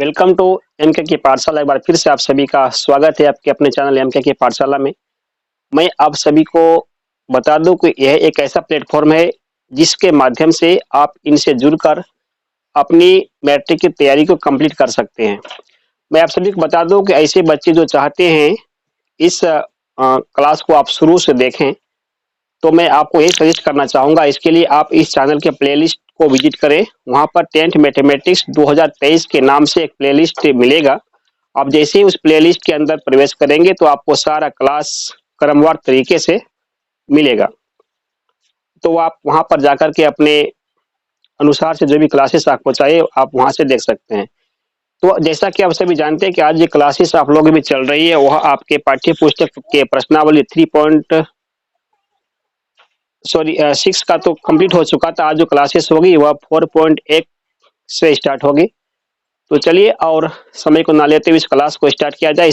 Welcome to MK की पाठशाला। एक बार फिर से आप सभी का स्वागत है आपके अपने चैनल एमके की पाठशाला में। मैं आप सभी को बता दूं कि यह एक ऐसा प्लेटफॉर्म है जिसके माध्यम से आप इनसे जुड़कर अपनी मैट्रिक की तैयारी को कंप्लीट कर सकते हैं। मैं आप सभी को बता दूं कि ऐसे बच्चे जो चाहते हैं इस क्लास को आप शुरू से देखें, तो मैं आपको यही सजेस्ट करना चाहूँगा। इसके लिए आप इस चैनल के प्लेलिस्ट को विजिट करें। वहाँ पर 10th मैथमेटिक्स 2023 के नाम से एक प्लेलिस्ट मिलेगा। आप जैसे ही उस प्लेलिस्ट के अंदर प्रवेश करेंगे तो आपको सारा क्लास क्रमवार तरीके से मिलेगा। तो आप वहाँ पर जाकर के अपने अनुसार से जो भी क्लासेस आपको चाहिए आप वहाँ से देख सकते हैं। तो जैसा कि आप सभी जानते हैं कि आज ये क्लासेस आप लोगों की भी चल रही है, वह आपके पाठ्य पुस्तक के प्रश्नावली 6 का तो कंप्लीट हो चुका था। आज जो क्लासेस होगी वह 4.1 से स्टार्ट होगी। तो चलिए और समय को ना लेते हुए इस क्लास को स्टार्ट किया जाए।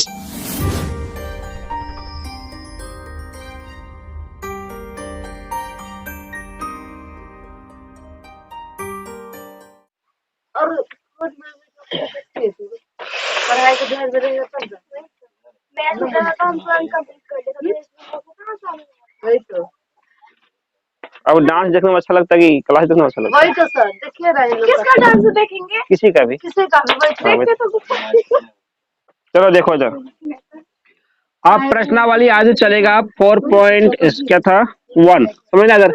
और पढ़ाई को ध्यान में रहेगा तब मैं सोचा था हम प्लान कंप्लीट कर लेंगे वही तो। अब डांस देखने में अच्छा लगता है कि क्लास देखने में अच्छा लगता है? वही तो सर देखिए रहे लोग किसका डांस देखेंगे, किसी का भी देखते तो चलो देखो इधर आप प्रश्नावली आज चलेगा 4 पॉइंट क्या था 1 समझना। इधर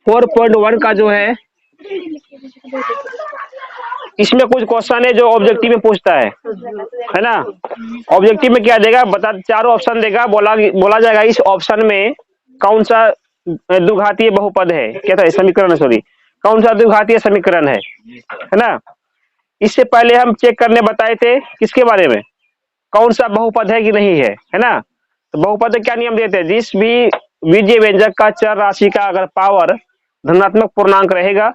4.1 का जो है इसमें कुछ क्वेश्चन है जो ऑब्जेक्टिव में पूछता है ना। ऑब्जेक्टिव में क्या देगा बता, चारों ऑप्शन देगा, बोला जाएगा इस ऑप्शन में कौन सा द्विघातीय बहुपद है, क्या था समीकरण, सॉरी कौन सा द्विघातीय समीकरण है ना। इससे पहले हम चेक करने बताए थे किसके बारे में, कौन सा बहुपद है कि नहीं है ना। तो बहुपद क्या नियम देते हैं, जिस भी बीजीय व्यंजक का चर राशि का अगर पावर धनात्मक पूर्णांक रहेगा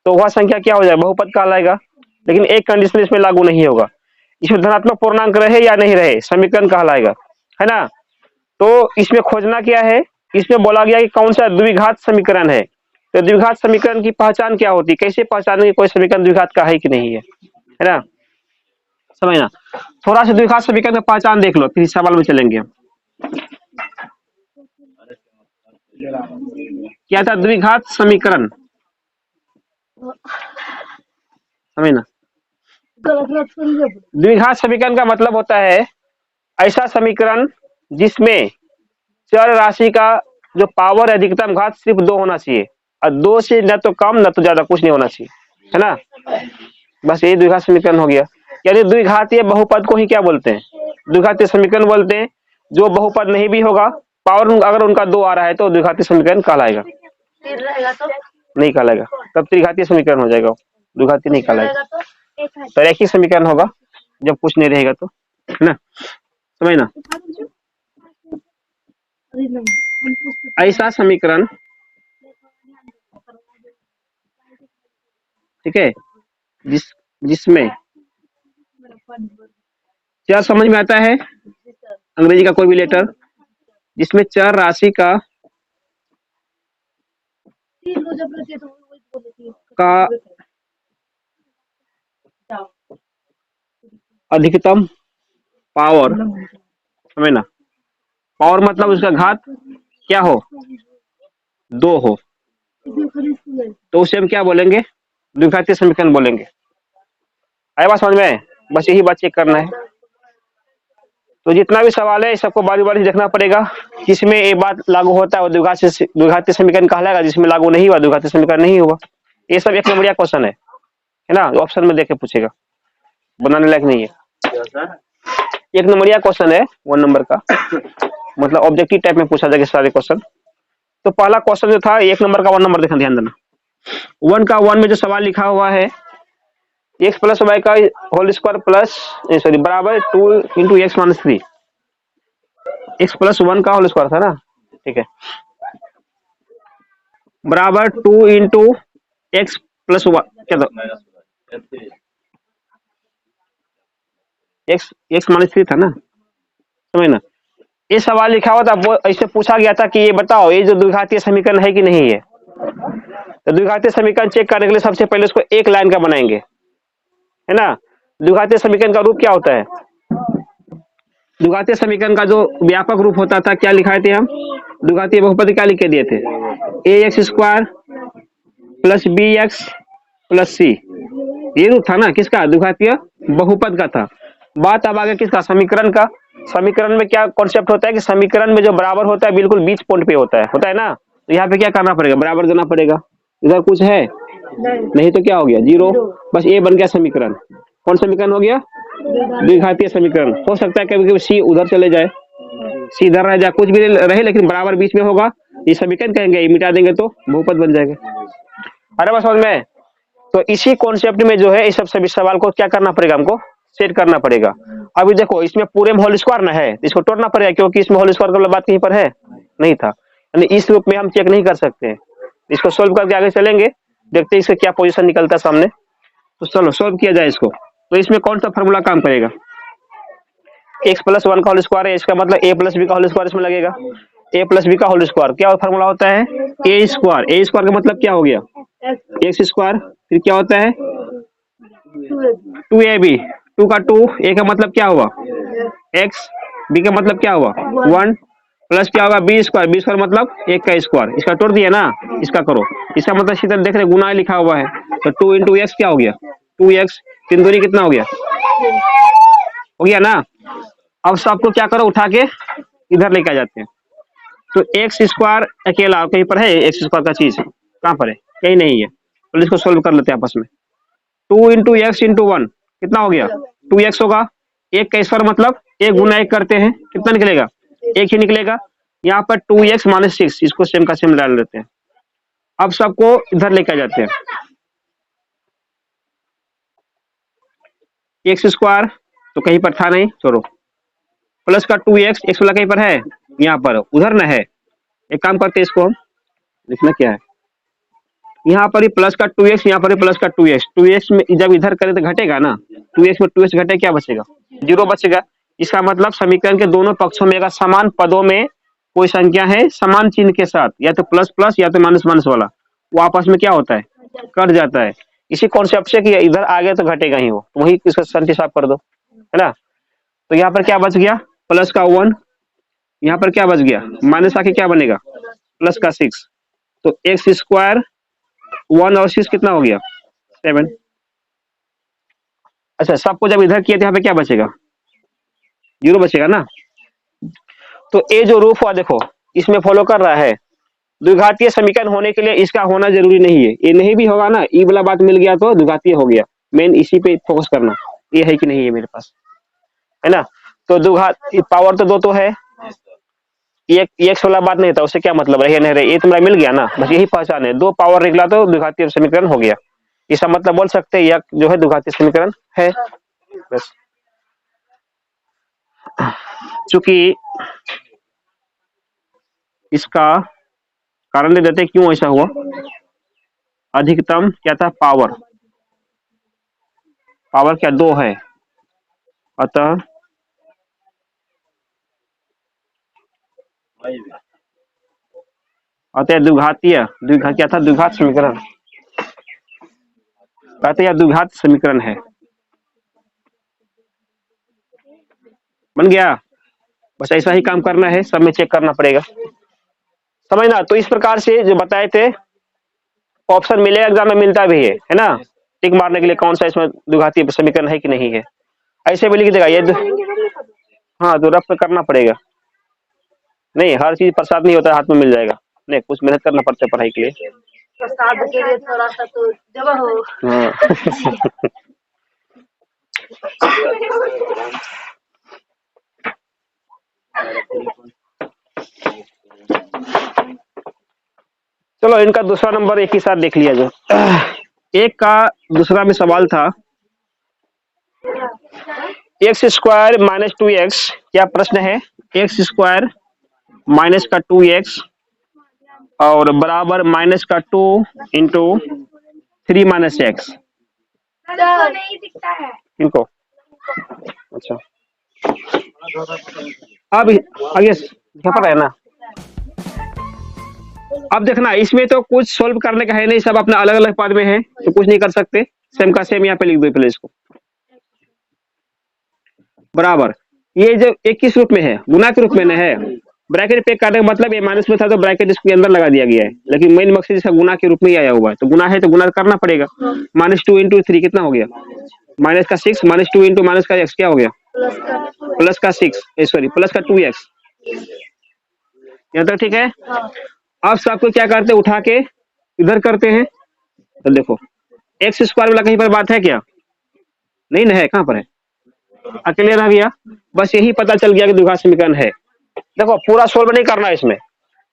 तो वह संख्या क्या हो जाएगा, बहुपद कहलाएगा। लेकिन एक कंडीशन इसमें लागू नहीं होगा, इसमें धनात्मक पूर्णांक रहे या नहीं रहे समीकरण कहलाएगा, है ना। तो इसमें खोजना क्या है, इसमें बोला गया कि कौन सा द्विघात समीकरण है। तो द्विघात समीकरण की पहचान क्या होती है, कैसे पहचानेंगे कोई समीकरण द्विघात का है कि नहीं है ना। समझना, थोड़ा सा द्विघात समीकरण का पहचान देख लो फिर इस सवाल में चलेंगे हम। क्या था द्विघात समीकरण, समझना। द्विघात समीकरण का मतलब होता है ऐसा समीकरण जिसमें चर राशि का जो पावर अधिकतम घात सिर्फ 2 होना चाहिए और 2 से न तो कम न तो ज्यादा कुछ नहीं होना चाहिए, है ना। बस यही द्विघात समीकरण हो गया। यानी द्विघातीय बहुपद को ही क्या बोलते हैं, द्विघातीय समीकरण बोलते हैं। जो बहुपद नहीं भी होगा, पावर अगर उनका 2 आ रहा है तो द्विघातीय समीकरण कहलाएगा, नहीं कहलाएगा, तब त्रिघातीय समीकरण हो जाएगा, द्विघातीय नहीं कहलाएगा। तो रैखिक समीकरण होगा जब कुछ नहीं रहेगा तो, है ना, समझना। ऐसा समीकरण, ठीक है, जिसमें क्या समझ में आता है, अंग्रेजी का कोई भी लेटर, जिसमें चर राशि का अधिकतम पावर, समझना, पावर मतलब उसका घात क्या हो, 2 हो, तो उसे हम क्या बोलेंगे, द्विघातीय समीकरण बोलेंगे। आया बात समझ में, बस यही बात चेक करना है। तो जितना भी सवाल है सबको बारी बारी देखना पड़ेगा, जिसमें एक बात लागू होता है वो द्विघातीय समीकरण कहलाएगा, जिसमें लागू नहीं हुआ द्विघातीय समीकरण नहीं हुआ। ये सब एक नंबरिया क्वेश्चन है ना, ऑप्शन में देख के पूछेगा, बनाने लायक नहीं है। एक नंबरिया क्वेश्चन है 1 नंबर का, मतलब ऑब्जेक्टिव टाइप में पूछा जाएगा सारे क्वेश्चन। तो पहला क्वेश्चन जो था 1 नंबर का, 1 नंबर देखना, ध्यान देना। 1 का 1 में जो सवाल लिखा हुआ है x प्लस वाई का होल स्क्वायर प्लस सॉरी बराबर 2 into x minus 3, x plus 1 का होल स्क्वायर था ना, ठीक है, बराबर 2 इंटू एक्स प्लस क्या था, एक्स माइनस 3 था ना, समझ ना। ये सवाल लिखा हुआ था, वो ऐसे पूछा गया था कि ये बताओ ये जो द्विघातीय समीकरण है कि नहीं है। तो द्विघातीय समीकरण चेक करने के लिए सबसे पहले उसको एक लाइन का बनाएंगे, है ना। द्विघातीय समीकरण का रूप क्या होता है? द्विघातीय समीकरण का जो व्यापक रूप होता था क्या लिखाए थे हम? द्विघातीय बहुपद क्या लिख के दिए थे? ax square plus B X plus C, ये रूप था ना किसका? द्विघातीय बहुपद का था। बात अब आगे किसका? समीकरण का। समीकरण में क्या कॉन्सेप्ट होता है कि समीकरण में जो बराबर होता है बिल्कुल बीच पॉइंट पे होता है ना, तो यहाँ पे क्या करना पड़ेगा? बराबर देना पड़ेगा। इधर कुछ है नहीं तो क्या हो गया? जीरो। बस ये बन गया समीकरण। कौन समीकरण हो गया? द्विघातीय समीकरण। हो सकता है कभी कभी सी उधर चले जाए, सी इधर रह जाए, कुछ भी रहे लेकिन बराबर बीच में होगा, ये समीकरण कहेंगे, ये मिटा देंगे तो बहुपद बन जाएगा। अरे बस समझ में। तो इसी कॉन्सेप्ट में जो है इस सब सभी सवाल को क्या करना पड़ेगा? हमको सेट करना पड़ेगा। अभी देखो इसमें पूरे में होल स्क्वायर ना है, इसको तोड़ना पड़ेगा क्योंकि इसमें होल स्क्वायर का बात कहीं पर है नहीं था, यानी इस रूप में हम चेक नहीं कर सकते। इसको सोल्व करके आगे चलेंगे, देखते हैं इसका क्या पोजीशन निकलता है सामने। तो चलो सोल्व किया जाए इसको। तो इसमें कौन सा फॉर्मूला काम करेगा? एक्स प्लस वन का होल स्क्वायर है, इसका मतलब ए प्लस बी का होल स्क्वायर इसमें लगेगा। ए प्लस बी का होल स्क्वायर क्या फॉर्मूला होता है? ए स्क्वायर। ए स्क्वायर का मतलब क्या हो गया? X square. फिर क्या होता है? 2ab। 2 का 2, ए का मतलब क्या हुआ? एक्स, बी का मतलब क्या हुआ? 1 प्लस क्या होगा? B square. बी स्क्वायर मतलब एक का स्क्वायर। इसका तोड़ दिया ना, इसका करो। इसका मतलब सीधा देख रहे गुना लिखा हुआ है, तो 2 इंटू एक्स क्या हो गया? 2x। 3 दूनी कितना हो गया? हो गया ना। अब सबको क्या करो? उठा के इधर लेके आ जाते हैं। तो एक्स स्क्वायर अकेला कहीं पर है? एक्स स्क्वायर का चीज कहाँ पर है? कहीं नहीं है। तो इसको सोल्व कर लेते हैं आपस में। 2 इंटू एक्स इंटू 1 कितना हो गया? 2x होगा। एक का स्क्वायर मतलब एक गुना एक करते हैं, कितना निकलेगा? एक ही निकलेगा। यहाँ पर 2x माइनस 6, इसको सेम का सेम डाल देते हैं। अब सबको इधर लेके आ जाते हैं। एक्स स्क्वायर तो कहीं पर था नहीं, छोड़ो। प्लस का 2x, एक्स वाला कहीं पर है? यहाँ पर उधर ना है। एक काम करते हैं, इसको हम लिखना क्या है, यहाँ पर ही प्लस का 2x, यहाँ पर ही प्लस का 2x। 2x में जब इधर करें तो घटेगा ना, 2x में 2x घटे क्या बचेगा? जीरो बचेगा। इसका मतलब समीकरण के दोनों पक्षों में अगर समान पदों में कोई संख्या है समान चिन्ह के साथ, या तो प्लस प्लस या तो माइनस माइनस वाला, वो आपस में क्या होता है? कट जाता है। इसी कॉन्सेप्ट से कि इधर आगे तो घटेगा ही वो, वही इसका संख्या साफ कर दो, है ना। तो यहाँ पर क्या बच गया? प्लस का 1। यहाँ पर क्या बच गया? माइनस आके क्या बनेगा? प्लस का 6। तो एक्स स्क्वायर 1 और 6 कितना हो गया? 7। अच्छा, सबको जब इधर किया तो यहाँ पे क्या बचेगा? जीरो बचेगा ना। तो ये जो रूप हुआ देखो इसमें फॉलो कर रहा है। द्विघातीय समीकरण होने के लिए इसका होना जरूरी नहीं है, ये नहीं भी होगा ना, ई वाला बात मिल गया तो द्विघातीय हो गया। मेन इसी पे फोकस करना, ये है कि नहीं है मेरे पास, है ना। तो द्विघात पावर तो दो तो है, एक एक्स वाला बात नहीं था, उससे क्या मतलब रहे नहीं रहे, ये तुम्हारा मिल गया ना, बस यही पहचान है। दो पावर निकला तो द्विघातीय समीकरण हो गया। इसका मतलब बोल सकते हैं यह जो है द्विघातीय समीकरण है। बस चूंकि इसका कारण दे देते क्यों ऐसा हुआ। अधिकतम क्या था? पावर। पावर क्या? दो है, अतः द्विघातीय द्विघात क्या था? द्विघात समीकरण कहते हैं, द्विघात समीकरण है। बन गया। बस ऐसा ही काम करना है, सब में चेक करना पड़ेगा, समझना। तो इस प्रकार से जो बताए थे ऑप्शन मिलेगा, एग्जाम में मिलता भी है ना, टिक मारने के लिए कौन सा इसमें द्विघातीय समीकरण है कि नहीं है। ऐसे भी लिख देगा ये हाँ, तो रफ करना पड़ेगा। नहीं, हर चीज प्रसाद नहीं होता हाथ में मिल जाएगा, नहीं कुछ मेहनत करना पड़ता है पढ़ाई के लिए। प्रसाद के लिए थोड़ा सा तो जमा हो। हाँ। चलो इनका दूसरा नंबर एक ही साथ देख लिया जो एक का दूसरा में सवाल था एक्स स्क्वायर माइनस 2x, क्या प्रश्न है? एक्स स्क्वायर माइनस का 2x और बराबर माइनस का 2 इंटू 3 माइनस एक्स। नहीं दिखता है इनको अच्छा अब आगे क्या पता है ना। अब देखना इसमें तो कुछ सोल्व करने का है नहीं, सब अपना अलग अलग पार्ट में है तो कुछ नहीं कर सकते। सेम का सेम यहाँ पे लिख दो पहले इसको, बराबर। ये जो 1 किस रूप में है, गुना के रूप में न है। ब्रैकेट पे काटने का मतलब ये माइनस में था तो ब्रैकेट इसके अंदर लगा दिया गया है, लेकिन मेन मकसद इसका गुना के रूप में ही आया हुआ है, तो गुना है तो गुना करना पड़ेगा। -2 इंटू 3 कितना हो गया, माइनस का 6, -2 इंटू माइनस का x क्या हो गया, प्लस का 6, सॉरी प्लस का 2x। यहाँ तक ठीक है। अब सबको क्या करते हैं, उठा के इधर करते हैं, तो देखो एक्स स्क्वायर वाला कहीं पर बात है क्या, नहीं ना है, कहाँ पर है, अकेले रह गया। बस यही पता चल गया कि द्विघात समीकरण है। देखो पूरा सोल्व नहीं करना है इसमें,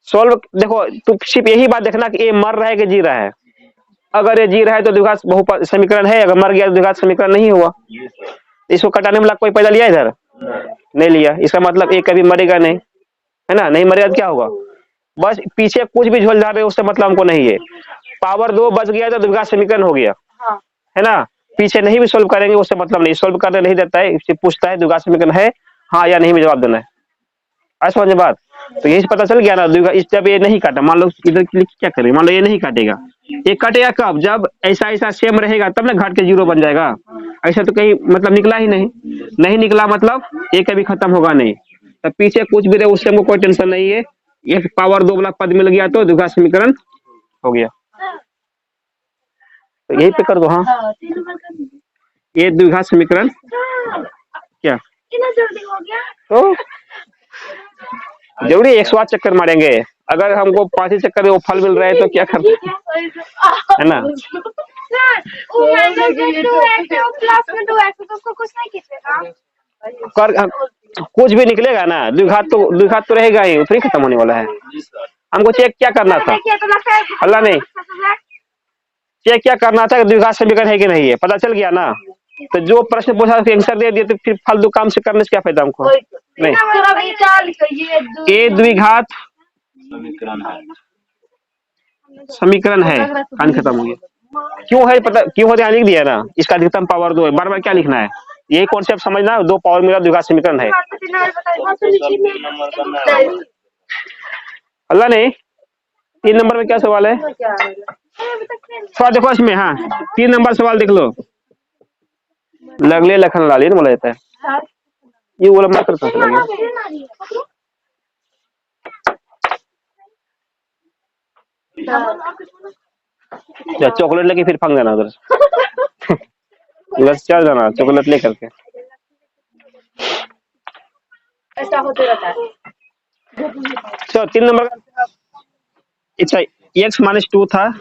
सोल्व देखो तो सिर्फ यही बात देखना कि ये मर रहा है कि जी रहा है। अगर ये जी रहा है तो द्विघात बहुपद समीकरण है, अगर मर गया तो द्विघात समीकरण नहीं हुआ। इसको कटाने में कोई पैदा लिया इधर, नहीं लिया, इसका मतलब ये कभी मरेगा नहीं, है ना, नहीं मरेगा तो क्या होगा, बस पीछे कुछ भी झोल रहे उससे मतलब हमको नहीं है। पावर 2 बच गया तो द्विघात समीकरण हो गया, है ना। पीछे नहीं भी सोल्व करेंगे उससे मतलब नहीं, सोल्व करने नहीं देता है, इससे पूछता है द्विघात समीकरण है हाँ या नहीं में जवाब देना है। आज समझ बात, तो यही पता चल गया ना। द्विघात जब ये नहीं काटा, मान लो इधर क्या करें, मान लो ये नहीं काटेगा, ये काटेगा कब, जब ऐसा ऐसा सेम रहेगा तब ना घाट के 0 बन जाएगा। ऐसा तो कहीं मतलब निकला ही नहीं, नहीं निकला मतलब ये कभी खत्म होगा नहीं। तब पीछे कुछ भी रहे उससे हमको कोई टेंशन नहीं है, ये पावर 2 वाला पद मिल गया तो द्विघात समीकरण हो गया। तो यही पे कर दो। हाँ ये द्विघात समीकरण क्या जल्दी हो गया तो जरूरी 108 चक्कर मारेंगे, अगर हमको 5 ही चक्कर में वो फल मिल रहा है तो क्या कर, है ना। कुछ नहीं कीजिएगा कर कुछ भी निकलेगा ना, द्विघात तो रहेगा ही, फिर खत्म होने वाला है। हमको चेक क्या करना था, अल्लाह नहीं, चेक क्या करना था, द्विघात समीकरण है कि नहीं है, पता चल गया ना। तो जो प्रश्न पूछा उसके आंसर दे दिए, तो फिर फालतू काम से करने से क्या फायदा हमको, नहीं। ये द्विघात समीकरण है, कहानी खत्म हो गया। क्यों है पता, क्यों होता है लिख दिया ना, इसका अधिकतम पावर 2 है, बार बार क्या लिखना है, यही कॉन्सेप्ट समझना, 2 पावर मेरा द्विघात समीकरण है। अल्लाह ने 3 नंबर में क्या सवाल है, थोड़ा देखो इसमें। हाँ 3 नंबर सवाल देख लो, लगले लखन लाली बोला जाता है, ये बोला मत कर चॉकलेट लेके फिर फंग जाना उधर उधर चल जाना चॉकलेट लेकर के। ऐसा होते रहता है। चलो 3 नंबर का, अच्छा x-2 था,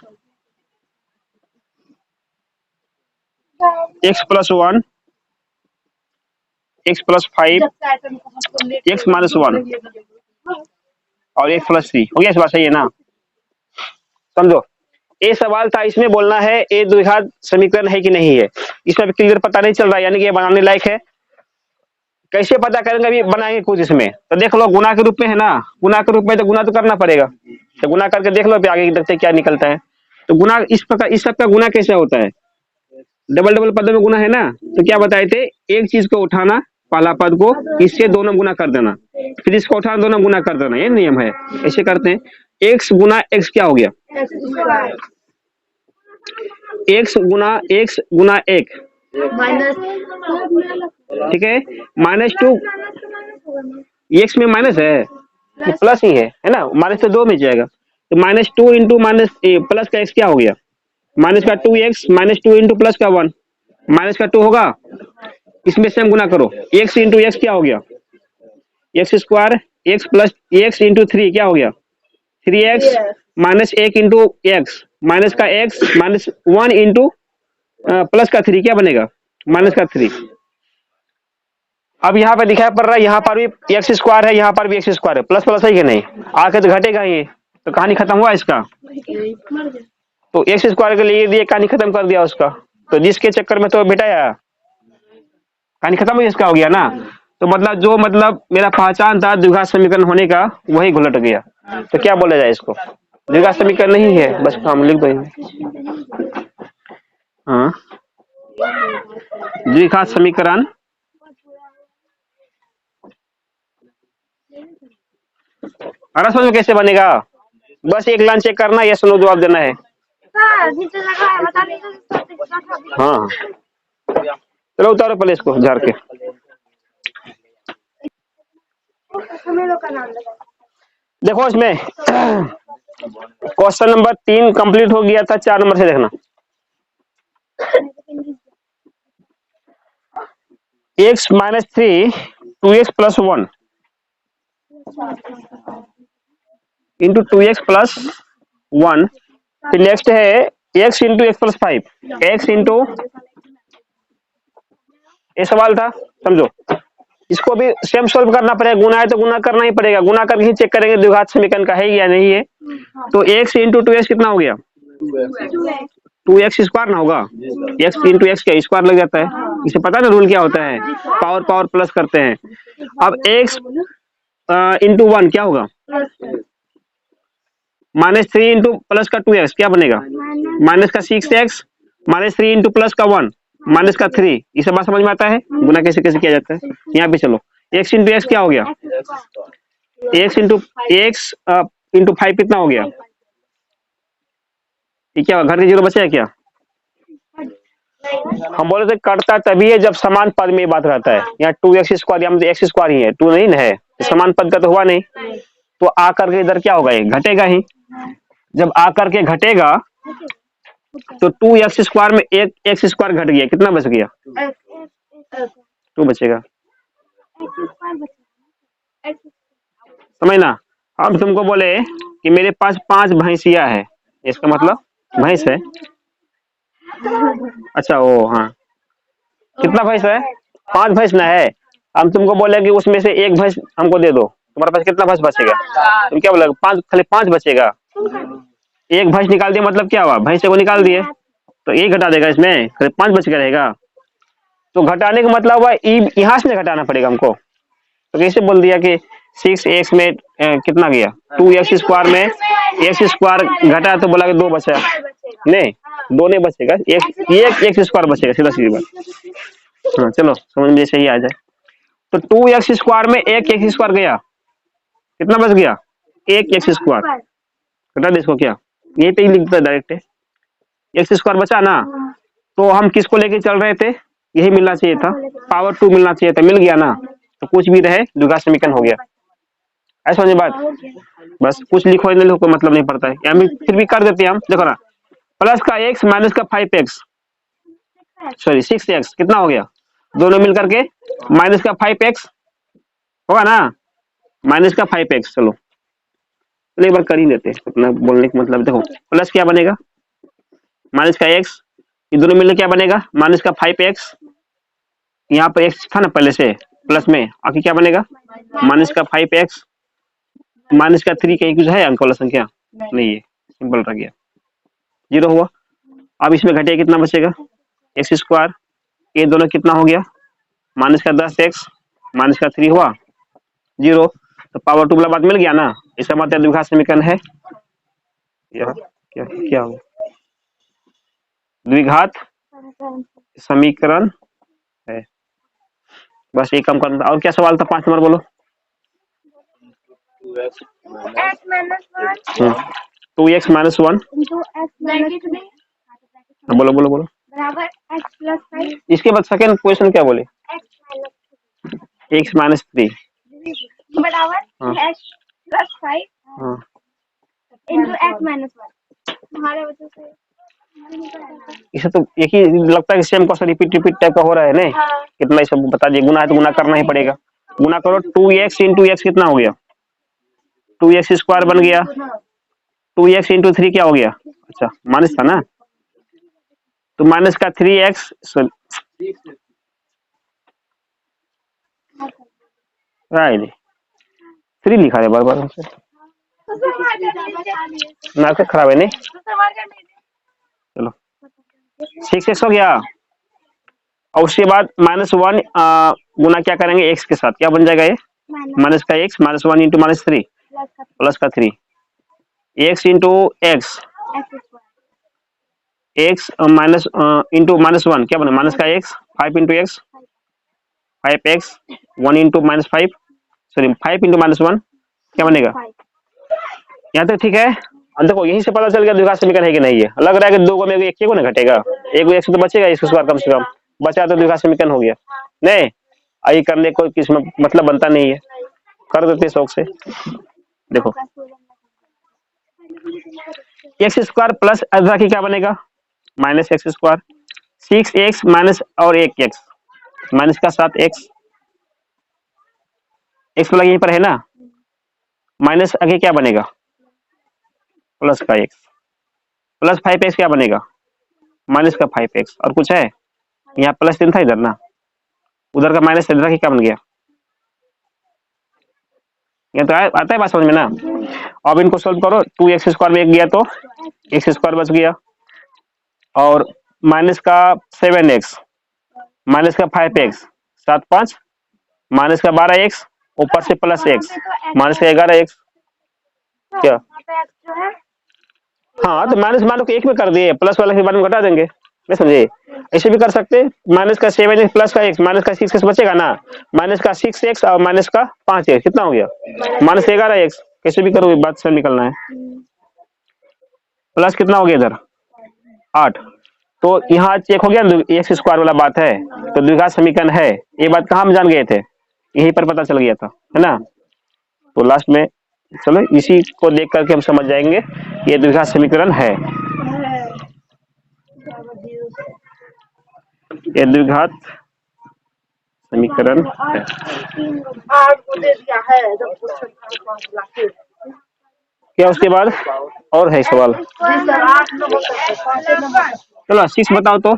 x+1, x+5, x-1 और x+3 हो गया। इस बात सही है ना, समझो ये सवाल था, इसमें बोलना है ये द्विघात समीकरण है कि नहीं है। इसमें क्लियर पता नहीं चल रहा, यानी कि ये बनाने लायक है। कैसे पता करेंगे, अभी बनाएंगे कुछ इसमें, तो देख लो गुना के रूप में है ना, गुना के रूप में तो गुना तो करना पड़ेगा, तो गुना करके देख लो, फिर आगे देखते क्या निकलता है। तो गुना इस प्रकार, इस सब का गुना कैसे होता है, डबल डबल पदों में गुना है ना, तो क्या बताए थे, एक चीज को उठाना पहला पद को, इससे दोनों गुना कर देना, फिर इसको उठाना दोनों गुना कर देना, ये नियम है, ऐसे करते हैं। एक्स गुना एक्स क्या हो गया, एक्स गुना एक, ठीक है, -2, एक्स में माइनस है, ये प्लस ही है ना, माइनस तो 2 में जाएगा, तो -2 इंटू माइनस प्लस का एक्स क्या हो गया, माइनस का 2x, -2 इंटू प्लस का 1, माइनस का 2 होगा, इसमें से हम गुना करो, x इंटू एक्स क्या हो गया, x², x plus x into 3 क्या हो गया, 3x, minus 1 into x, minus का x, -1 इंटू प्लस का 3 क्या बनेगा, माइनस का 3। अब यहाँ पे दिखाई पड़ रहा है, यहाँ पर भी x² है, यहाँ पर भी x² है, प्लस प्लस है कि नहीं, आके तो घटेगा ये, तो कहानी खत्म हुआ इसका। तो x² के लिए दिए, कहानी खत्म कर दिया उसका, तो जिसके चक्कर में तो बेटा यार कहानी खत्म हुई, इसका हो गया ना। तो मतलब जो मतलब मेरा पहचान था द्विघात समीकरण होने का, वही घुलट गया। तो क्या बोला जाए इसको, द्विघात समीकरण नहीं है, बस काम लिख दो। हाँ द्विघात समीकरण अरे समझो कैसे बनेगा, बस एक लाइन चेक करना, यस नो जवाब देना है। हाँ चलो उतारो पहले इसको झाड़ के। हमें लोग का नाम लगा। देखो इसमें क्वेश्चन नंबर 3 कंप्लीट हो गया था, 4 नंबर से देखना। x minus 3 2x plus 1 into 2x plus 1, फिर नेक्स्ट है x into x plus 5, x into, ये सवाल था, समझो। इसको भी सेम सोल्व करना पड़ेगा, गुना है तो गुना करना ही पड़ेगा, गुना करके ही चेक करेंगे द्विघात समीकरण का है या नहीं है। तो x इंटू 2x कितना हो गया, 2x स्क्वायर ना होगा, x इंटू एक्स का स्क्वायर लग जाता है, इसे पता ना रूल क्या होता है, पावर पावर प्लस करते हैं। अब x इंटू 1 क्या होगा, -3 इंटू प्लस का 2x क्या बनेगा, माइनस का 6x, -3 इंटू प्लस का 1 माइनस का 3। ये सब बात समझ में आता है, गुना कैसे कैसे किया जाता है। यहाँ पे चलो x इंटू एक्स क्या हो गया, x इंटू 5 कितना हो गया, ये क्या घर के जीरो बचे है क्या। हम बोले थे कटता तभी है जब समान पद में बात रहता है, यहाँ 2x स्क्वायर, यहाँ एक्स स्क्वायर ही है, 2 नहीं है, समान पद का तो हुआ नहीं, तो आ करके इधर क्या होगा, ये घटेगा ही। जब आ करके घटेगा तो 2x स्क्वायर में एक एक्स स्क्वायर घट गया, कितना बच गया, 2 बचेगा, समझना। हम तुमको बोले कि मेरे पास 5 भैंसिया है, इसका मतलब भैंस है, अच्छा ओ हाँ, कितना भैंस है, 5 भैंस ना है। हम तुमको बोले कि उसमें से एक भैंस हमको दे दो, तुम्हारे पास कितना भैंस बचेगा, तुम क्या बोलोगे, 5, खाली 5 बचेगा। एक भैंस निकाल दिया मतलब क्या हुआ, भैंस को निकाल दिए, तो एक घटा देगा, इसमें खाली 5 बच के रहेगा। तो घटाने का मतलब हुआ यहाँ से घटाना पड़ेगा हमको, तो कैसे बोल दिया कि 6x में कितना गया, 2x स्क्वायर में एक्स स्क्वायर घटा तो बोला कि 2 बचा, नहीं 2 नहीं बचेगा, एक एक्स स्क्वायर बचेगा, सीधा सीधी बात। हाँ चलो समझ में सही आ जाए। तो 2x स्क्वायर में एक एक्स स्क्वायर गया, कितना बच गया, एक एक्स स्क्वायर, घटा दे इसको, क्या ये तो ही लिखता है डायरेक्ट, एक्स स्क्वायर बचा ना। तो हम किसको लेके चल रहे थे, यही मिलना चाहिए था, पावर 2 मिलना चाहिए था, मिल गया ना, तो कुछ भी रहे द्विघात समीकरण हो गया। ऐसा समझे बात, बस कुछ लिखो नहीं लिखो मतलब नहीं पड़ता है, या फिर भी कर देते हैं हम, देखो ना, प्लस का x माइनस का 5x, सॉरी 6x कितना हो गया, दोनों मिल करके माइनस का 5x होगा ना, माइनस का 5x, चलो एक बार कर ही देते हैं, अपना बोलने का मतलब देखो, प्लस क्या बनेगा, माइनस का x, ये दोनों मिलकर क्या बनेगा, माइनस का 5x, यहाँ पर x था ना पहले से प्लस में, आखिर क्या बनेगा, माइनस का 5x, माइनस का 3 कहीं कुछ है अंक वाला संख्या नहीं है, सिंपल रह गया, 0 हुआ। अब इसमें घटिया कितना बचेगा, एक्स स्क्वायर, ये दोनों कितना हो गया, माइनस का 10x माइनस का 3 हुआ 0, तो पावर 2 वाला बात मिल गया ना, इसका मतलब द्विघात समीकरण है, क्या क्या क्या हो, द्विघात समीकरण है, बस ये कम करना। और क्या सवाल था, 5 नंबर बोलो, टू एक्स माइनस 1 बोलो बोलो बोलो, बराबर x प्लस 5 इसके बाद सेकंड क्वेश्चन क्या बोले, x माइनस 3 बराबर x प्लस 5 हाँ, इंटू x माइनस 1, तुम्हारे वजह से इसे तो एक ही लगता है कि same question repeat repeat type का हो रहा है नहीं, कितना सब बता दिए, गुना है तो गुना करना ही पड़ेगा, गुना करो 2x इंटू एक्स कितना हो गया, 2x स्क्वायर बन गया, 2x इंटू 3 क्या हो गया, अच्छा माइनस था ना, तो माइनस का 3x, राइट 3 लिखा है बार बार हमसे, मार्कर खराब है नहीं, चलो 6x हो गया, और उसके बाद -1 गुना क्या करेंगे x के साथ, क्या बन जाएगा ये, माइनस का x minus 1 into minus 3 plus का 3, x into x, x minus into minus 1 क्या बना, माइनस का x, 5 into x 5x, 1 into minus 5, sorry 5 into minus 1 क्या बनेगा, यहाँ तक ठीक है। अब देखो यहीं से पता चल गया द्विघात समीकरण है कि नहीं है, लग रहा है कि 2 को में एक को ना घटेगा, एक एक से तो बचेगा, इसके स्क्वायर कम से कम बचा तो द्विघात समीकरण हो गया, नहीं आई करने को किस मतलब बनता नहीं है, कर देते शौक से। देखो एक्स स्क्वायर प्लस अल्फा की क्या बनेगा, minus x square, 6x minus और 1x माइनस का 7x, एक्स वाला यहीं पर है ना, माइनस आगे क्या बनेगा प्लस का x, प्लस 5x क्या बनेगा माइनस का 5x, और कुछ है यहाँ प्लस चिन्ह था इधर ना, उधर का माइनस इधर की क्या बन गया, ये तो आता है बात समझ में ना। अब इनको सोल्व करो, 2x स्क्वायर में एक गया तो x स्क्वायर बच गया, और माइनस का 7x माइनस का 5x 7 5 माइनस का 12x ऊपर से प्लस x माइनस का 11x क्या, हाँ तो माइनस मानो कि एक में कर दिए, प्लस वाला के बाद में घटा देंगे, नहीं समझे, ऐसे भी कर सकते, माइनस का 7x प्लस का x माइनस का 6x बचेगा ना, माइनस का 6x और माइनस का 5x कितना हो गया माइनस 11x, कैसे भी करो बात से निकलना है, प्लस कितना हो गया इधर 8, तो यहाँ चेक हो गया एक्स स्क्वायर वाला बात है, तो द्विघात समीकरण है, ये बात कहाँ हम जान गए थे, यहीं पर पता चल गया था, है ना। तो लास्ट में चलो इसी को देख करके हम समझ जाएंगे ये द्विघात समीकरण है, ये द्विघात समीकरण है। क्या उसके बाद और है सवाल, चलो 6 बताओ तो,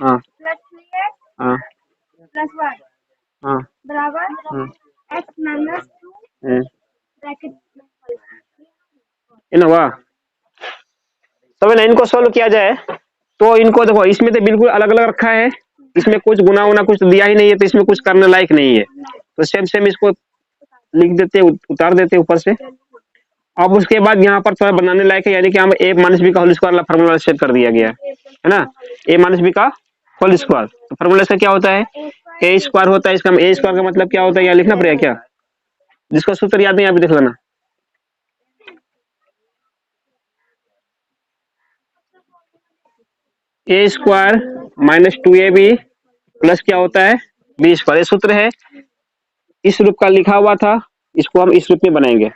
हाँ हाँ हाँ हाँ हुआ सब ना, इनको सोल्व किया जाए तो इनको देखो, इसमें तो बिल्कुल अलग अलग रखा है, इसमें कुछ गुना वुना कुछ दिया ही नहीं है, तो इसमें कुछ करने लायक नहीं है, तो सेम सेम इसको लिख देते, उतार देते ऊपर से। अब उसके बाद यहाँ पर थोड़ा बनाने लायक है, यानी कि हम a माइनस बी का होल स्क्वायर वाला फॉर्मूला सेट कर दिया गया है ना, a माइनस बी का होल स्क्वायर, तो फॉर्मूला से क्या होता है a स्क्वायर होता है, इसका a स्क्वायर का मतलब क्या होता है यहाँ लिखना पड़ेगा क्या, जिसका सूत्र याद नहीं यहाँ पे देख लेना, a square minus 2ab plus क्या होता है बी स्क्वायर, ये सूत्र है, इस रूप का लिखा हुआ था, इसको हम इस रूप में बनाएंगे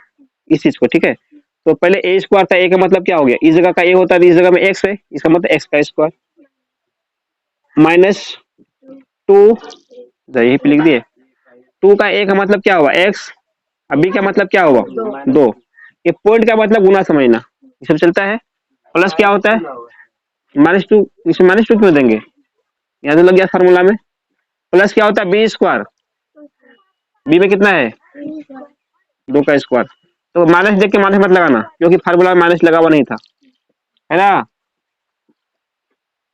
इस चीज को, ठीक है। तो पहले a स्क्वायर था, a का मतलब क्या हो गया, इस जगह का a होता है, इस जगह में x है, इसका मतलब x का स्क्वायर, माइनस 2 यही पे लिख दिए, 2 का a का मतलब क्या हुआ x, अब b का मतलब क्या हुआ 2, ये पॉइंट का मतलब गुना समझना, ये सब चलता है, प्लस क्या होता है -2, इसमें -2 क्यों देंगे, यहाँ तो लग गया फार्मूला में, प्लस क्या होता है बी स्क्वायर, बी में कितना है 2 का स्क्वायर, तो माइनस देख के माइनस मत लगाना, क्योंकि फार्मूला में माइनस लगा हुआ नहीं था, है ना,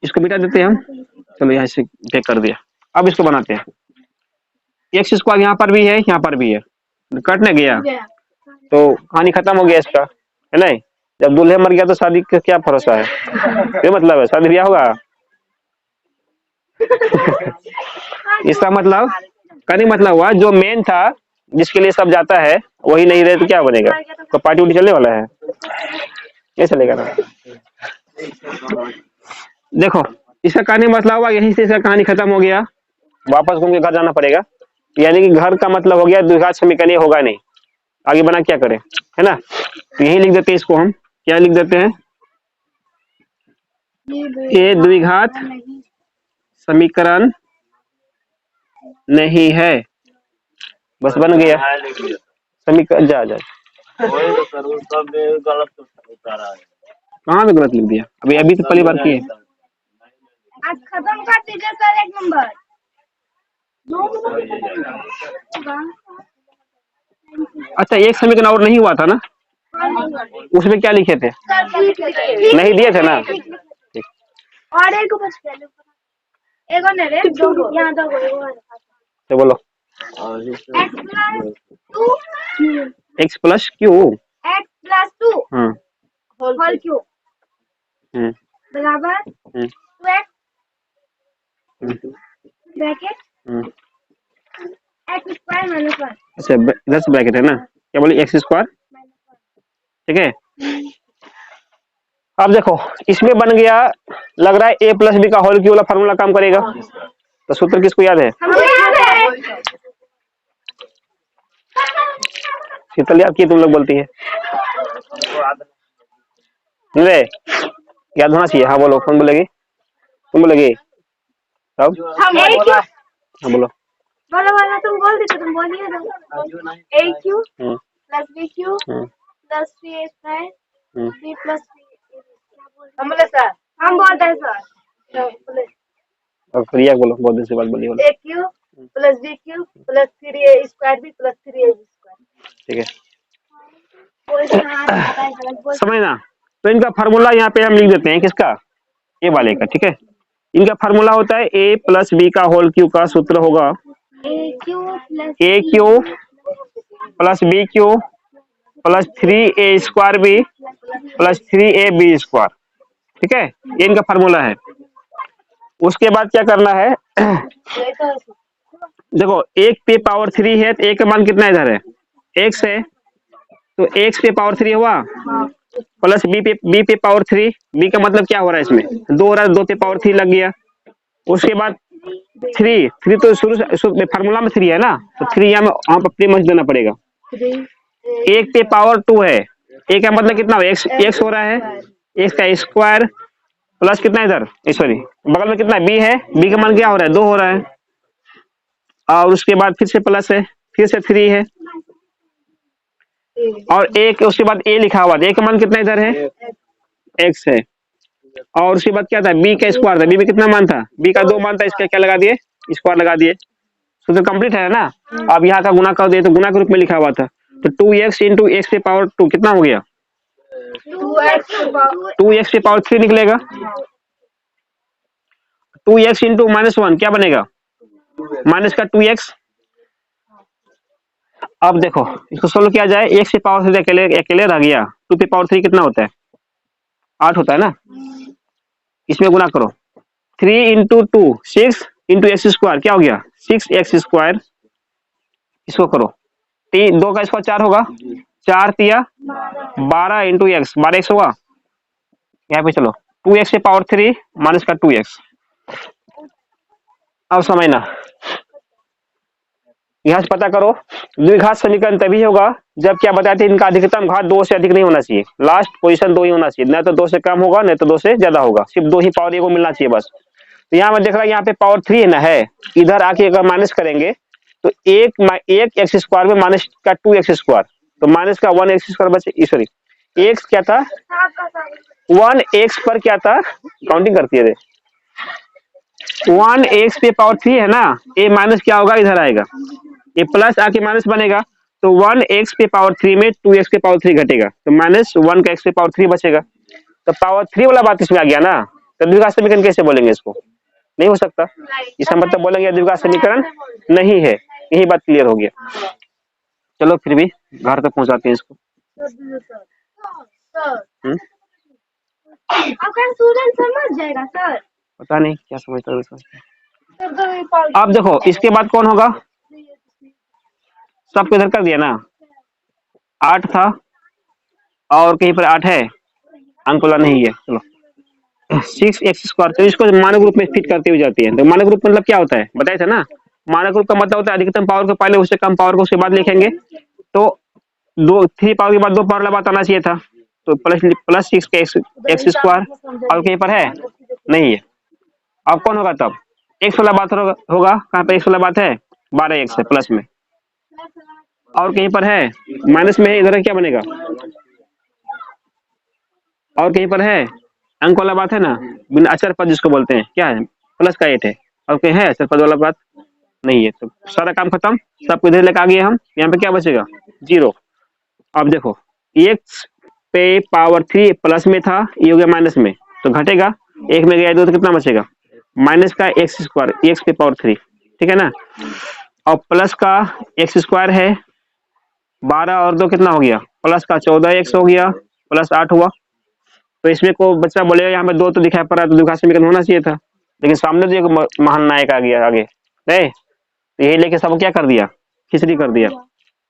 इसको मिटा देते हैं हम, चलो यहाँ से चेक कर दिया, अब इसको बनाते हैं, एक्स स्क्वायर यहाँ पर भी है यहाँ पर भी है, कटने गया तो कहानी खत्म हो गया इसका, है नहीं, जब दूल्हे मर गया तो शादी का क्या भरोसा है, ये मतलब है शादी ब्याह होगा इसका मतलब कहने मतलब हुआ जो मेन था जिसके लिए सब जाता है वही नहीं रहे तो क्या बनेगा, तो पार्टी उठी चलने वाला है, ये चलेगा ना। देखो इसका कहानी मतलब हुआ यहीं से इसका कहानी खत्म हो गया, वापस घूम के घर जाना पड़ेगा, यानी कि घर का मतलब हो गया द्विघात समीकरण ये होगा नहीं, आगे बना क्या करें, है ना, तो यही लिख देते हैं इसको, हम क्या लिख देते हैं, ये द्विघात समीकरण नहीं है, बस बन गया समीकरण, जा कहाँ में गलत लिख दिया, अभी तो पहली बार किए, आज खत्म कर दीजिए सर, एक नंबर अच्छा एक समीकरण और नहीं हुआ था ना, उसमें क्या लिखे थे, नहीं दिए थे ना, और एक बच गया, एक और रे दो यहाँ दो, तो बोलो x plus Q, x plus 2 whole Q बराबर 2x bracket x square minus 1, अच्छा इधर से ब्रैकेट है ना, क्या बोले एक्स स्क्वायर, ठीक है। अब देखो इसमें बन गया, लग रहा है a प्लस बी का होल क्यू वाला फार्मूला काम करेगा, तो सूत्र किसको याद है, हमको याद है शीतल याद की तुम लोग बोलती है ले याद होना चाहिए। हाँ बोलो, कौन बोलेगी? तुम बोलेगी तब? हाँ बोलो। बोलो बोलो, तुम बोल देते, तुम बोलिए ना। A cube plus B cube plus C A square B plus C. हम बोले सर, हम बोलते हैं सर। बोले और प्रिया बोलो, बहुत दिन से बात बोली बोलो। A cube plus B cube plus 3a square B plus 3ab square. ठीक है, समझना। तो इनका फार्मूला यहाँ पे हम लिख देते हैं, किसका? ए वाले का। ठीक है, इनका फार्मूला होता है ए प्लस बी का होल क्यू का सूत्र होगा A cube plus B cube plus 3a square B plus 3ab square. ठीक है, ये इनका फार्मूला है। उसके बाद क्या करना है देखो, एक पे पावर 3 है तो एक का मान कितना इधर है? एक्स है, तो एक्स पे पावर 3 हुआ प्लस बी पे पावर 3। बी का मतलब क्या हो रहा है इसमें? 2 हो रहा है, 2 पे पावर 3 लग गया। उसके बाद 3 तो शुरू फार्मूला में 3 है ना, तो 3 यहाँ पर प्री मच देना पड़ेगा। एक पे पावर 2 है, एक का मतलब कितना हो? एक्स हो रहा है, एक्स का स्क्वायर प्लस कितना इधर, सॉरी बगल में कितना बी है, बी का मान क्या हो रहा है? 2 हो रहा है। और उसके बाद फिर से प्लस है, फिर से 3 है, और एक उसके बाद ए लिखा हुआ है, ए का मान कितना इधर है? एक्स है। और उसके बाद क्या था? बी का स्क्वायर था, बी में कितना मान था? बी का 2 मान था, इसका क्या लगा दिए? स्क्वायर लगा दिए। तो कंप्लीट है ना। अब यहाँ का गुना कर दिए, तो गुना के रूप में लिखा हुआ था, तो 2x इंटू एक्स पे पावर 2 कितना हो गया? 2x पे पावर 3 निकलेगा। 2x इंटू -1 क्या बनेगा? माइनस का 2x। अब देखो इसको सोल्व किया जाए, एक्स पे पावर 3 अकेले अकेले रह गया, 2 पे पावर 3 कितना होता है? 8 होता है ना। इसमें गुना करो, 3 इंटू 2 6 इंटू एक्स स्क्वायर क्या हो गया? 6x square. इसको करो, 2 का स्क्वायर 4 होगा, 4 तिया 12 इंटू एक्स, 12x होगा। यहाँ पे चलो 2x पे पावर 3 माइनस का 2x। अब समझना, यहाँ से पता करो द्विघात समीकरण तभी होगा जब क्या बताए थे, इनका अधिकतम घात 2 से अधिक नहीं होना चाहिए, लास्ट पोजीशन 2 ही होना चाहिए, न तो 2 से कम होगा न तो 2 से ज्यादा होगा, सिर्फ 2 ही पावर को मिलना चाहिए बस। तो यहाँ मैं देख रहा हूँ यहाँ पे पावर 3 है ना, है इधर आके अगर माइनस करेंगे तो एक एक्स स्क्वायर में माइनस का 2x स्क्वायर, तो माइनस का 1x स्क्वायर बचे, सॉरी एक्स क्या था 1x पर क्या था, काउंटिंग करती है 1x पे पावर 3 है ना, ये माइनस क्या होगा इधर आएगा, ये प्लस आके माइनस बनेगा, तो 1x पे पावर 3 में 2x पे पावर 3 घटेगा, तो -1 का x पे पावर 3 बचेगा। तो पावर 3 वाला बात इसमें आ गया ना, तो द्विघात समीकरण कैसे बोलेंगे इसको? नहीं हो सकता। इसका मतलब बोलेंगे द्विघात समीकरण नहीं है। यही बात क्लियर हो गया। चलो फिर भी घर तक पहुंचाते हैं इसको। समझ जाएगा सर, पता नहीं क्या समझता है। अब देखो इसके बाद कौन होगा? सबको इधर कर दिया ना, 8 था और कहीं पर 8 है, अंक वाला नहीं है। चलो 6x स्क्वायर, तो इसको मानक रूप में फिट करते हुए जाती है। तो मानक रूप मतलब क्या होता है बताया था ना, मानक रूप का मतलब होता है अधिकतम पावर को पहले, उससे कम पावर को उसके बाद लिखेंगे। तो 3 पावर के बाद 2 पावर वाला बात आना चाहिए था, तो प्लस 6 का एक्स स्क्वायर, और कहीं पर है नहीं है। अब कौन होगा तब? एक्स वाला बात होगा, कहाँ पे एक्स वाला बात है? 12x है प्लस में, और कहीं पर है माइनस में है, इधर क्या बनेगा? और कहीं पर है अंक वाला बात है ना, बिना अचर पद जिसको बोलते हैं, क्या है? प्लस का 8 है, और कहीं है अचर पद वाला बात नहीं है। तो सारा काम खत्म, सब इधर लेकर आ गए हम, यहाँ पे क्या बचेगा? 0। अब देखो x पे पावर 3 प्लस में था, ये हो गया माइनस में, तो घटेगा, एक में गया 2 तो कितना बचेगा? माइनस का एक्स स्क्वायर, एक्स पे पावर 3, ठीक है ना। और प्लस का एक्स स्क्वायर है 12 और 2 कितना हो गया? प्लस का 14x हो गया, प्लस 8 हुआ। तो इसमें को बच्चा बोलेगा यहाँ पे 2 तो दिखाई पड़ रहा है, तो द्विघात समीकरण होना चाहिए था, लेकिन सामने तो एक महान नायक आ गया आगे, नहीं तो यही लेके सब क्या कर दिया? खिचड़ी कर दिया।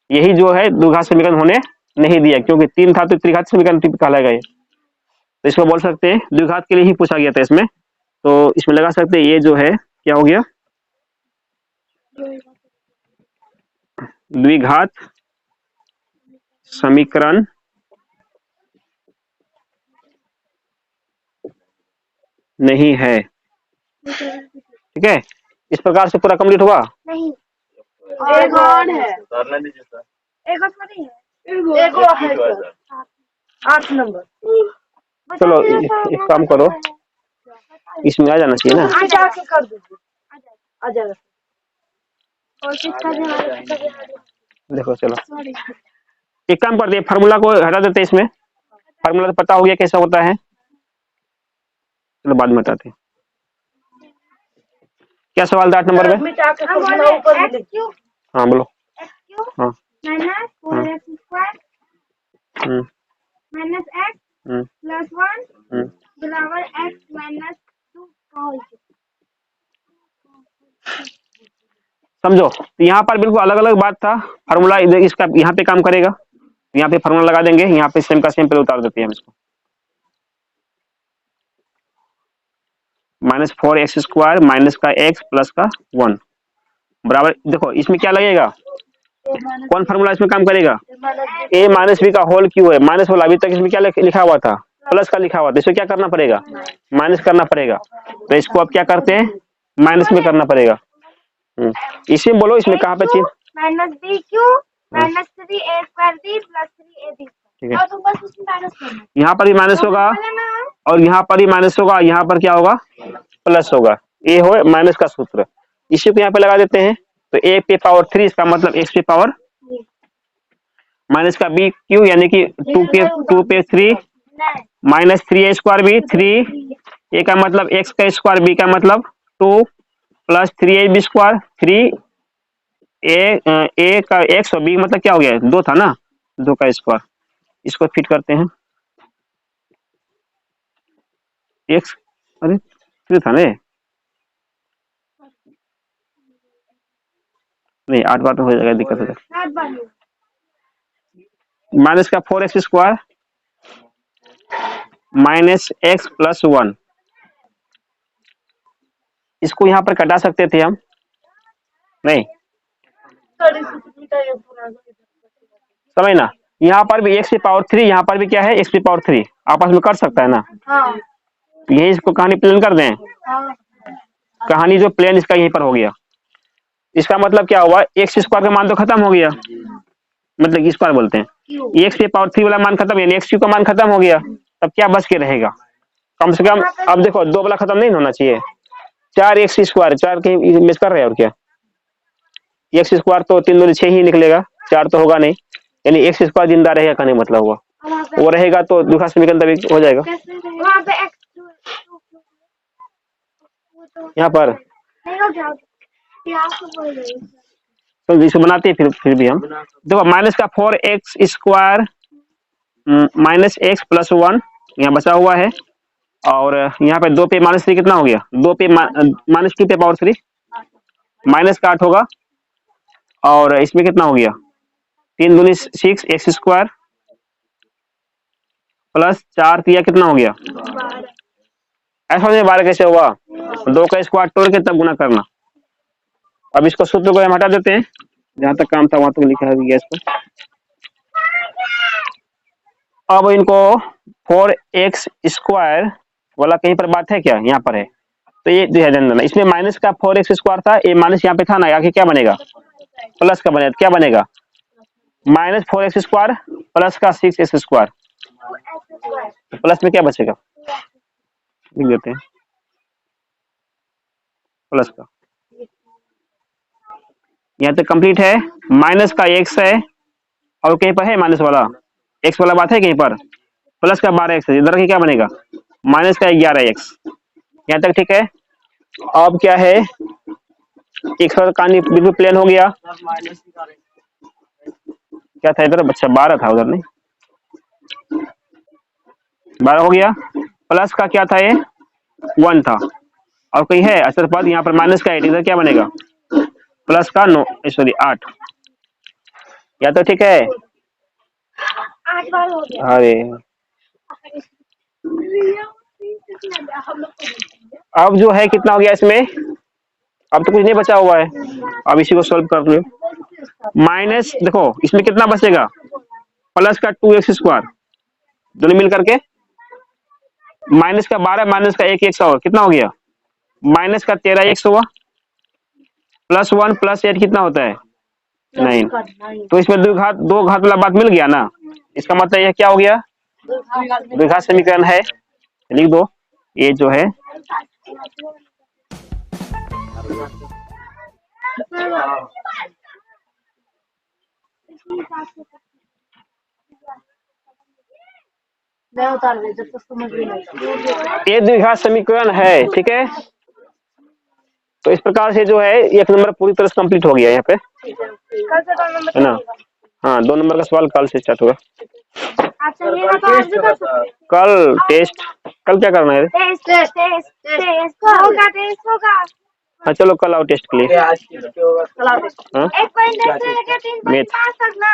यही जो है द्विघात समीकरण होने नहीं दिया, क्योंकि 3 था तो त्रिघात समीकरण कहलाएगा ये। तो इसको बोल सकते हैं द्विघात के लिए ही पूछा गया था इसमें, तो इसमें लगा सकते हैं ये जो है क्या हो गया? द्विघात समीकरण नहीं है। ठीक है, इस प्रकार से पूरा कंप्लीट हुआ। नहीं, एक और है, एक और थोड़ी है, एक और है सर, 8 नंबर। चलो एक काम करो, इसमें आ जाना चाहिए ना। आ जाके कर दीजिए, आ जाएगा। और किसका ध्यान? देखो चलो एक काम करते हैं, फार्मूला को हटा देते हैं, इसमें फार्मूला तो पता हो गया कैसा होता है, चलो बाद में बताते हैं। क्या सवाल था 8 नंबर में? हाँ बोलो। हाँ minus 4x square minus x plus 1 बराबर x माइनस 2 का होल क्यूब। समझो, तो यहाँ पर बिल्कुल अलग अलग बात था। फार्मूला इसका यहाँ पे काम करेगा, यहाँ पे फार्मूला लगा देंगे, यहाँ पे सेम का सेम पे उतार देते हैं हम इसको। -4x स्क्वायर माइनस का x प्लस का 1 बराबर, देखो इसमें क्या लगेगा, कौन फार्मूला इसमें काम करेगा? a माइनस बी का होल क्यू है, माइनस वाला अभी तक इसमें क्या लिखा हुआ था, प्लस का लिखा हुआ था, इसको क्या करना पड़ेगा, माइनस करना पड़ेगा। तो इसको अब क्या करते हैं, माइनस में करना पड़ेगा। इसमें बोलो, इसमें कहाँ पे चीज minus B Q minus 3a square B plus 3ab। ठीक है, और तो बस उसमें माइनस करना है। यहाँ पर भी माइनस होगा और यहाँ पर ही माइनस होगा, यहाँ पर क्या होगा, प्लस होगा। ये हो माइनस का सूत्र, इसी को यहाँ पे लगा देते हैं। तो a पे पावर 3, इसका मतलब x पे पावर माइनस का बी क्यू, यानी कि 2 पे 3 minus 3a square B 3 a का मतलब x का स्क्वायर, b का मतलब 2 प्लस 3ab स्क्वायर 3 a का x और b मतलब क्या हो गया, 2 था ना, 2 का स्क्वायर। इसको फिट करते हैं, x अरे 3 था ना, नहीं 8 बार तो हो जाएगा, दिक्कत हो जाएगा। माइनस का 4x square minus x plus 1, इसको यहाँ पर कटा सकते थे हम, नहीं समझ ना, यहाँ पर भी x की पावर 3, यहाँ पर भी क्या है x की पावर 3, आपस में कर सकता है ना। हाँ। यही इसको कहानी प्लेन कर दें, कहानी जो प्लेन इसका यहीं पर हो गया। इसका मतलब क्या हुआ, x स्क्वायर का मान तो खत्म हो गया, मतलब स्क्वायर बोलते हैं, x की पावर 3 वाला मान खत्म, यानी x क्यू का मान खत्म हो गया। तब क्या बच के रहेगा, कम से कम अब देखो 2 वाला खत्म नहीं होना चाहिए, 4x स्क्वायर, 4 के मिस कर रहे हैं और क्या, x स्क्वायर तो 3 दूनी 6 ही निकलेगा, 4 तो होगा नहीं, यानी x स्क्वायर जिंदा रहेगा, कहने मतलब हुआ वो रहेगा तो दूसरा समीकरण तभी हो जाएगा। वहाँ पे यहाँ पर नहीं हो गया, तो इसे बनाते हैं, फिर भी हम देखो, माइनस का 4x square minus x plus 1 यहाँ बचा हुआ है, और यहाँ पे 2 पे माइनस 3 कितना हो गया, 2 पे माइनस 2 पे पावर 3 माइनस का 8 होगा, और इसमें कितना हो गया, 3 दूनी 6 x स्क्वायर प्लस 4 तिया कितना हो गया, ऐसा 12 कैसे हुआ, 2 का स्क्वायर तोड़ के तब गुना करना। अब इसको सूत्र को हम हटा देते हैं, जहां तक काम था वहां तक लिखा है गया इसको। अब इनको 4x स्क्वायर वाला कहीं पर बात है क्या, यहाँ पर है, तो ये ध्यान देना, इसमें माइनस का 4x स्क्वायर था, ये माइनस यहाँ पे था ना, आगे क्या बनेगा, प्लस का बनेगा, क्या बनेगा, -4x स्क्वायर प्लस का 6x स्क्वायर, प्लस में क्या बचेगा, लिख देते हैं प्लस का, यहाँ तक कंप्लीट है। माइनस का x है और कहीं पर है माइनस वाला, x वाला बात है कहीं पर, प्लस का 12x है, इधर क्या बनेगा, माइनस का 11x, यहाँ तक ठीक है। अब क्या है, x का कहानी बिल्कुल प्लेन हो गया, क्या था इधर, बच्चा 12 था उधर, नहीं 12 हो गया, प्लस का क्या था, ये 1 था, और कहीं है असर पद, यहाँ पर माइनस का 8, इधर क्या बनेगा, प्लस का 9 सॉरी 8, या तो ठीक है, 8 बार हो गया। अरे अब जो है कितना हो गया इसमें, अब तो कुछ नहीं बचा हुआ है, अब इसी को सॉल्व कर लो। माइनस देखो इसमें कितना बचेगा, प्लस का 2x² दोनों मिल करके, माइनस का 12 माइनस का 1 1 हुआ, कितना हो गया? माइनस का 13x हुआ, प्लस 1 प्लस 8 कितना होता है? 9। तो इसमें दो घात वाला बात मिल गया ना। इसका मतलब यह क्या हो गया? द्विघात समीकरण है। लिख दो, ये जो है उतार दे जब तक समझ में नहीं ये द्विघात समीकरण है, ठीक है। तो इस प्रकार से जो है 1 नंबर पूरी तरह से कंप्लीट हो गया यहाँ पे, कल से 2 नंबर है ना। हाँ, 2 नंबर का सवाल कल से स्टार्ट होगा। अच्छा ये ना तो आज भी कर सकते हैं। कल टेस्ट, कल क्या करना है? टेस्ट होगा। हाँ चलो कल आओ टेस्ट के लिए। एक पॉइंट से लेकर 3 पॉइंट 5 तक ना।